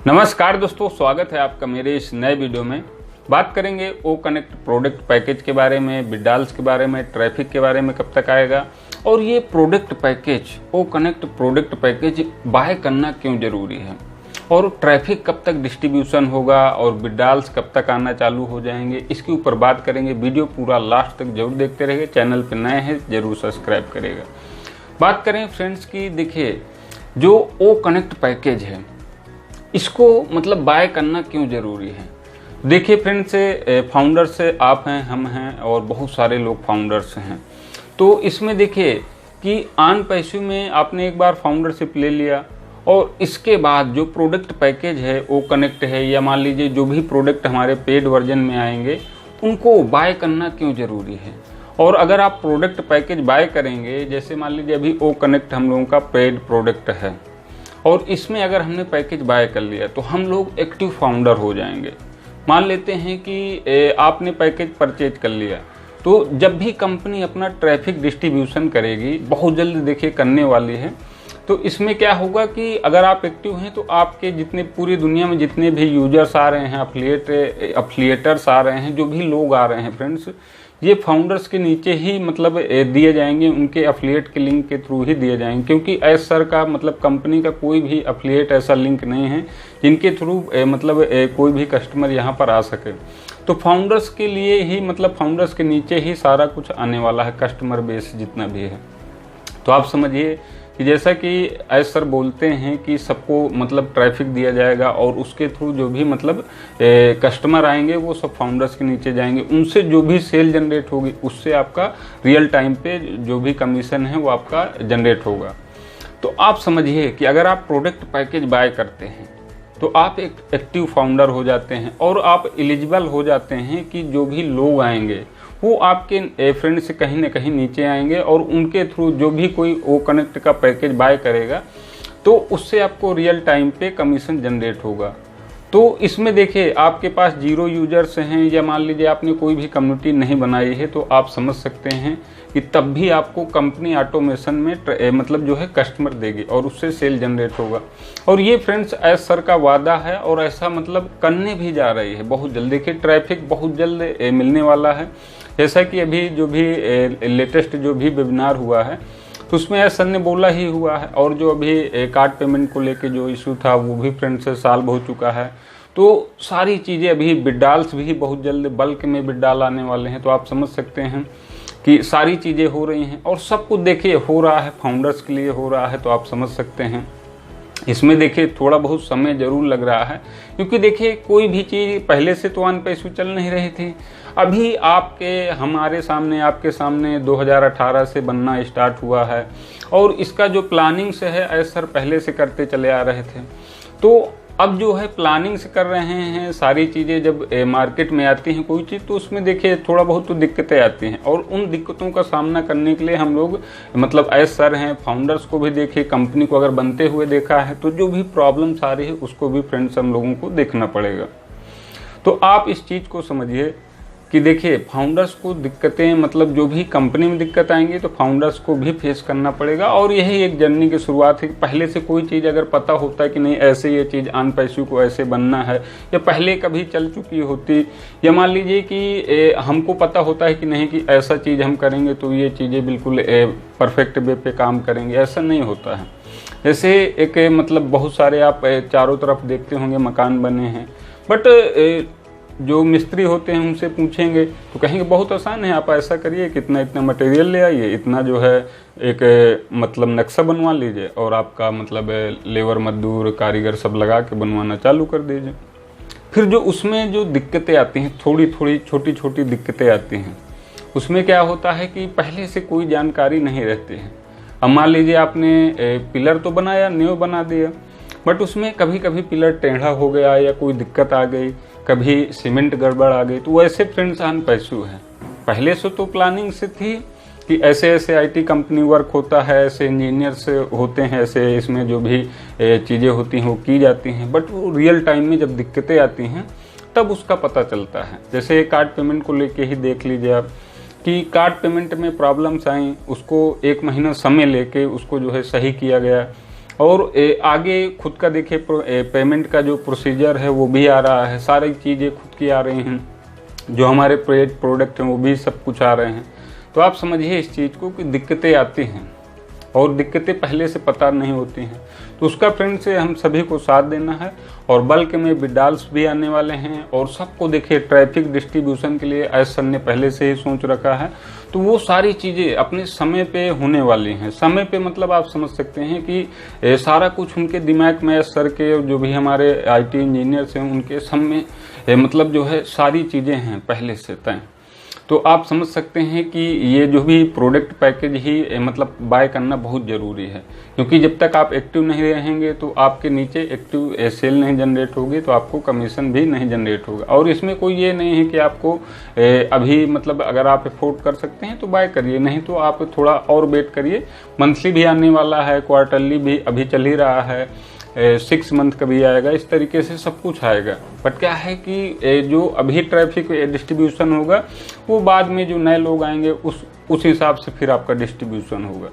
नमस्कार दोस्तों, स्वागत है आपका मेरे इस नए वीडियो में। बात करेंगे ओ कनेक्ट प्रोडक्ट पैकेज के बारे में, बिडाल्स के बारे में, ट्रैफिक के बारे में, कब तक आएगा और ये product package O connect product package buy करना क्यों जरूरी है और ट्रैफिक कब तक डिस्ट्रीब्यूशन होगा और बिडाल्स कब तक आना चालू हो जाएंगे, इसके ऊपर बात करेंगे। वीडियो पूरा लास्ट तक जरूर देखते रहिए। चैनल पर नए हैं जरूर सब्सक्राइब करेगा। बात करें फ्रेंड्स की, देखिए जो ओ कनेक्ट पैकेज है इसको मतलब बाय करना क्यों ज़रूरी है। देखिए फ्रेंड्स, फाउंडर्स से आप हैं, हम हैं और बहुत सारे लोग फाउंडर्स हैं। तो इसमें देखिए कि ऑन पैसे में आपने एक बार फाउंडरशिप ले लिया और इसके बाद जो प्रोडक्ट पैकेज है ओ कनेक्ट है या मान लीजिए जो भी प्रोडक्ट हमारे पेड वर्जन में आएंगे उनको बाय करना क्यों ज़रूरी है। और अगर आप प्रोडक्ट पैकेज बाय करेंगे, जैसे मान लीजिए अभी ओ कनेक्ट हम लोगों का पेड प्रोडक्ट है और इसमें अगर हमने पैकेज बाय कर लिया तो हम लोग एक्टिव फाउंडर हो जाएंगे। मान लेते हैं कि आपने पैकेज परचेज कर लिया, तो जब भी कंपनी अपना ट्रैफिक डिस्ट्रीब्यूशन करेगी, बहुत जल्द देखिए करने वाली है, तो इसमें क्या होगा कि अगर आप एक्टिव हैं तो आपके जितने पूरी दुनिया में जितने भी यूजर्स आ रहे हैं, अफिलिएटर्स आ रहे हैं, जो भी लोग आ रहे हैं फ्रेंड्स, ये फाउंडर्स के नीचे ही मतलब दिए जाएंगे, उनके अफिलिएट के लिंक के थ्रू ही दिए जाएंगे। क्योंकि एस सर का मतलब कंपनी का कोई भी अफिलिएट ऐसा लिंक नहीं है जिनके थ्रू मतलब कोई भी कस्टमर यहाँ पर आ सके। तो फाउंडर्स के लिए ही मतलब फाउंडर्स के नीचे ही सारा कुछ आने वाला है, कस्टमर बेस जितना भी है। तो आप समझिए कि जैसा कि एस सर बोलते हैं कि सबको मतलब ट्रैफिक दिया जाएगा और उसके थ्रू जो भी मतलब कस्टमर आएंगे वो सब फाउंडर्स के नीचे जाएंगे, उनसे जो भी सेल जनरेट होगी उससे आपका रियल टाइम पे जो भी कमीशन है वो आपका जनरेट होगा। तो आप समझिए कि अगर आप प्रोडक्ट पैकेज बाय करते हैं तो आप एक एक्टिव फाउंडर हो जाते हैं और आप एलिजिबल हो जाते हैं कि जो भी लोग आएंगे वो आपके फ्रेंड से कहीं ना कहीं नीचे आएंगे और उनके थ्रू जो भी कोई ओ कनेक्ट का पैकेज बाय करेगा तो उससे आपको रियल टाइम पे कमीशन जनरेट होगा। तो इसमें देखिए आपके पास 0 यूजर्स हैं या मान लीजिए आपने कोई भी कम्युनिटी नहीं बनाई है, तो आप समझ सकते हैं कि तब भी आपको कंपनी ऑटोमेशन में मतलब जो है कस्टमर देगी और उससे सेल जनरेट होगा। और ये फ्रेंड्स एस सर का वादा है और ऐसा मतलब करने भी जा रही है बहुत जल्द। देखिए ट्रैफिक बहुत जल्द मिलने वाला है। जैसा कि अभी जो भी लेटेस्ट जो भी वेबिनार हुआ है तो उसमें एस सर ने बोला ही हुआ है, और जो अभी कार्ड पेमेंट को लेके जो इशू था वो भी फ्रेंड्स सॉल्व हो चुका है। तो सारी चीज़ें अभी बिडाल्स भी बहुत जल्द बल्क में बिडाल आने वाले हैं। तो आप समझ सकते हैं कि सारी चीज़ें हो रही हैं और सब कुछ देखिए हो रहा है, फाउंडर्स के लिए हो रहा है। तो आप समझ सकते हैं इसमें देखिए थोड़ा बहुत समय जरूर लग रहा है, क्योंकि देखिए कोई भी चीज़ पहले से तो ऑन पैसे चल नहीं रही थी। अभी आपके सामने 2018 से बनना स्टार्ट हुआ है और इसका जो प्लानिंग से है एस सर पहले से करते चले आ रहे थे। तो अब जो है प्लानिंग से कर रहे हैं, सारी चीज़ें जब मार्केट में आती हैं कोई चीज़ तो उसमें देखिए थोड़ा बहुत तो दिक्कतें आती हैं और उन दिक्कतों का सामना करने के लिए हम लोग मतलब एस सर हैं, फाउंडर्स को भी देखिए, कंपनी को अगर बनते हुए देखा है तो जो भी प्रॉब्लम्स आ रही है उसको भी फ्रेंड्स हम लोगों को देखना पड़ेगा। तो आप इस चीज़ को समझिए कि देखिए फाउंडर्स को दिक्कतें मतलब जो भी कंपनी में दिक्कत आएंगी तो फाउंडर्स को भी फेस करना पड़ेगा। और यही एक जर्नी की शुरुआत है। पहले से कोई चीज़ अगर पता होता है कि नहीं ऐसे ये चीज़ ऑन पैसे को ऐसे बनना है या पहले कभी चल चुकी होती, या मान लीजिए कि हमको पता होता है कि नहीं कि ऐसा चीज़ हम करेंगे तो ये चीज़ें बिल्कुल परफेक्ट वे पे काम करेंगे, ऐसा नहीं होता है। जैसे एक मतलब बहुत सारे आप चारों तरफ देखते होंगे मकान बने हैं, बट जो मिस्त्री होते हैं उनसे पूछेंगे तो कहेंगे बहुत आसान है, आप ऐसा करिए कि इतना मटेरियल ले आइए, इतना जो है एक मतलब नक्शा बनवा लीजिए और आपका मतलब लेबर मजदूर कारीगर सब लगा के बनवाना चालू कर दीजिए। फिर जो उसमें जो दिक्कतें आती हैं, थोड़ी छोटी दिक्कतें आती हैं, उसमें क्या होता है कि पहले से कोई जानकारी नहीं रहती है। अब मान लीजिए आपने पिलर तो बनाया, नींव बना दिया, बट उसमें कभी कभी पिलर टेढ़ा हो गया या कोई दिक्कत आ गई, कभी सीमेंट गड़बड़ आ गई, तो वैसे फ्रेंड्स ऑन पैसे है। पहले से तो प्लानिंग से थी कि ऐसे आईटी कंपनी वर्क होता है, ऐसे इंजीनियर्स होते हैं, ऐसे इसमें जो भी चीज़ें होती हैं वो की जाती हैं, बट वो रियल टाइम में जब दिक्कतें आती हैं तब उसका पता चलता है। जैसे कार्ड पेमेंट को लेके ही देख लीजिए आप कि कार्ड पेमेंट में प्रॉब्लम्स आई, उसको 1 महीना समय लेके उसको जो है सही किया गया और आगे खुद का देखिए पेमेंट का जो प्रोसीजर है वो भी आ रहा है, सारी चीज़ें खुद की आ रही हैं, जो हमारे प्रोडक्ट हैं वो भी सब कुछ आ रहे हैं। तो आप समझिए इस चीज़ को कि दिक्कतें आती हैं और दिक्कतें पहले से पता नहीं होती हैं, तो उसका फ्रेंड से हम सभी को साथ देना है। और बल्क में बिडाल्स भी आने वाले हैं और सबको देखिए ट्रैफिक डिस्ट्रीब्यूशन के लिए एस सर ने पहले से ही सोच रखा है, तो वो सारी चीज़ें अपने समय पे होने वाली हैं। समय पे मतलब आप समझ सकते हैं कि सारा कुछ उनके दिमाग में एस सर के, जो भी हमारे IT इंजीनियर्स हैं उनके समय मतलब जो है सारी चीज़ें हैं पहले से तय। तो आप समझ सकते हैं कि ये जो भी प्रोडक्ट पैकेज ही मतलब बाय करना बहुत ज़रूरी है, क्योंकि जब तक आप एक्टिव नहीं रहेंगे तो आपके नीचे एक्टिव सेल नहीं जनरेट होगी, तो आपको कमीशन भी नहीं जनरेट होगा। और इसमें कोई ये नहीं है कि आपको अभी मतलब अगर आप अफोर्ड कर सकते हैं तो बाय करिए, नहीं तो आप थोड़ा और वेट करिए। मंथली भी आने वाला है, क्वार्टरली भी अभी चल ही रहा है, 6 मंथ का भी आएगा, इस तरीके से सब कुछ आएगा। बट क्या है कि जो अभी ट्रैफिक डिस्ट्रीब्यूशन होगा वो बाद में जो नए लोग आएंगे उस हिसाब से फिर आपका डिस्ट्रीब्यूशन होगा।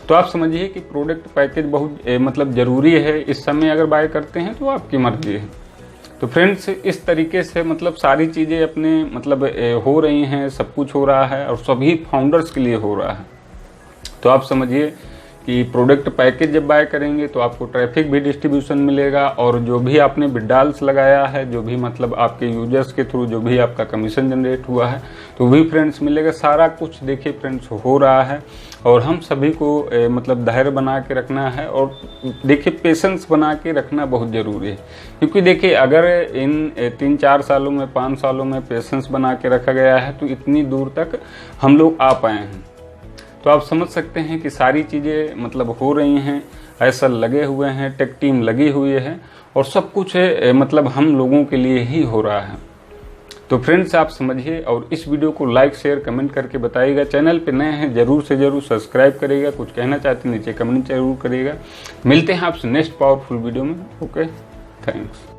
तो आप समझिए कि प्रोडक्ट पैकेज बहुत मतलब ज़रूरी है। इस समय अगर बाय करते हैं तो आपकी मर्जी है। तो फ्रेंड्स इस तरीके से मतलब सारी चीज़ें अपने मतलब हो रही हैं, सब कुछ हो रहा है और सभी फाउंडर्स के लिए हो रहा है। तो आप समझिए कि प्रोडक्ट पैकेज जब बाय करेंगे तो आपको ट्रैफिक भी डिस्ट्रीब्यूशन मिलेगा, और जो भी आपने बिडाल्स लगाया है, जो भी मतलब आपके यूजर्स के थ्रू जो भी आपका कमीशन जनरेट हुआ है तो भी फ्रेंड्स मिलेगा। सारा कुछ देखिए फ्रेंड्स हो रहा है और हम सभी को मतलब धैर्य बना के रखना है और देखिए पेशेंस बना के रखना बहुत ज़रूरी है। क्योंकि देखिए अगर इन 3-4 सालों में 5 सालों में पेशेंस बना के रखा गया है तो इतनी दूर तक हम लोग आ पाए हैं। तो आप समझ सकते हैं कि सारी चीज़ें मतलब हो रही हैं, ऐसा लगे हुए हैं, टेक टीम लगी हुई है और सब कुछ मतलब हम लोगों के लिए ही हो रहा है। तो फ्रेंड्स आप समझिए और इस वीडियो को लाइक शेयर कमेंट करके बताइएगा। चैनल पे नए हैं जरूर से जरूर सब्सक्राइब करिएगा, कुछ कहना चाहते हैं नीचे कमेंट जरूर करिएगा। मिलते हैं आपसे नेक्स्ट पावरफुल वीडियो में। Okay, thanks.